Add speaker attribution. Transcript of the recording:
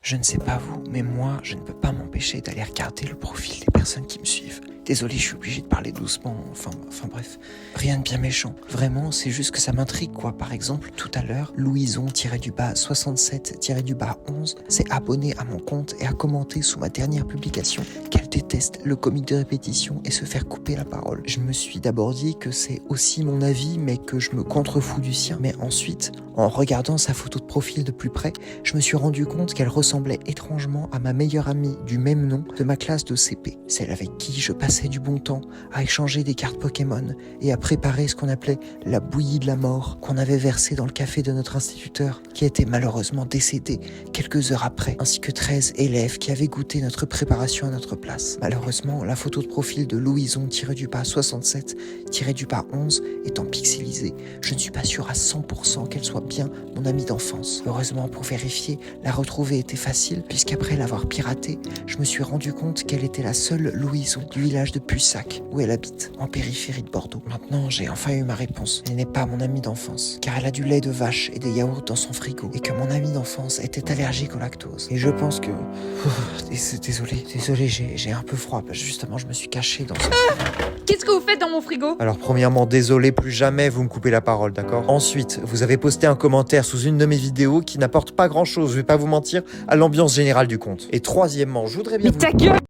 Speaker 1: Je ne sais pas vous, mais moi, je ne peux pas m'empêcher d'aller regarder le profil des personnes qui me suivent. Désolé, je suis obligé de parler doucement, enfin bref. Rien de bien méchant. Vraiment, c'est juste que ça m'intrigue quoi. Par exemple, tout à l'heure, Louison-67-11 s'est abonné à mon compte et a commenté sous ma dernière publication qu'elle déteste le comique de répétition et se faire couper la parole. Je me suis d'abord dit que c'est aussi mon avis, mais que je me contrefous du sien. Mais ensuite, en regardant sa photo de profil de plus près, je me suis rendu compte qu'elle ressemblait étrangement à ma meilleure amie du même nom de ma classe de CP. Celle avec qui je passais du bon temps à échanger des cartes Pokémon et à préparer ce qu'on appelait la bouillie de la mort qu'on avait versée dans le café de notre instituteur qui était malheureusement décédé quelques heures après, ainsi que 13 élèves qui avaient goûté notre préparation à notre place. Malheureusement, la photo de profil de Louison-67-11 étant pixelisée, je ne suis pas sûr à 100% qu'elle soit bien mon amie d'enfance. Heureusement, pour vérifier, la retrouver était facile puisqu'après l'avoir piratée, je me suis rendu compte qu'elle était la seule Louison du village de Pussac, où elle habite, en périphérie de Bordeaux. Maintenant, j'ai enfin eu ma réponse. Elle n'est pas mon amie d'enfance, car elle a du lait de vache et des yaourts dans son frigo, et que mon amie d'enfance était allergique au lactose. Et je pense que... Désolé, j'ai un peu froid, parce que justement, je me suis caché dans ce...
Speaker 2: Qu'est-ce que vous faites dans mon frigo?
Speaker 1: Alors premièrement, désolé, plus jamais vous me coupez la parole, d'accord? Ensuite, vous avez posté un commentaire sous une de mes vidéos qui n'apporte pas grand-chose, je vais pas vous mentir, à l'ambiance générale du compte. Et troisièmement, je voudrais bien...
Speaker 2: Mais ta gueule!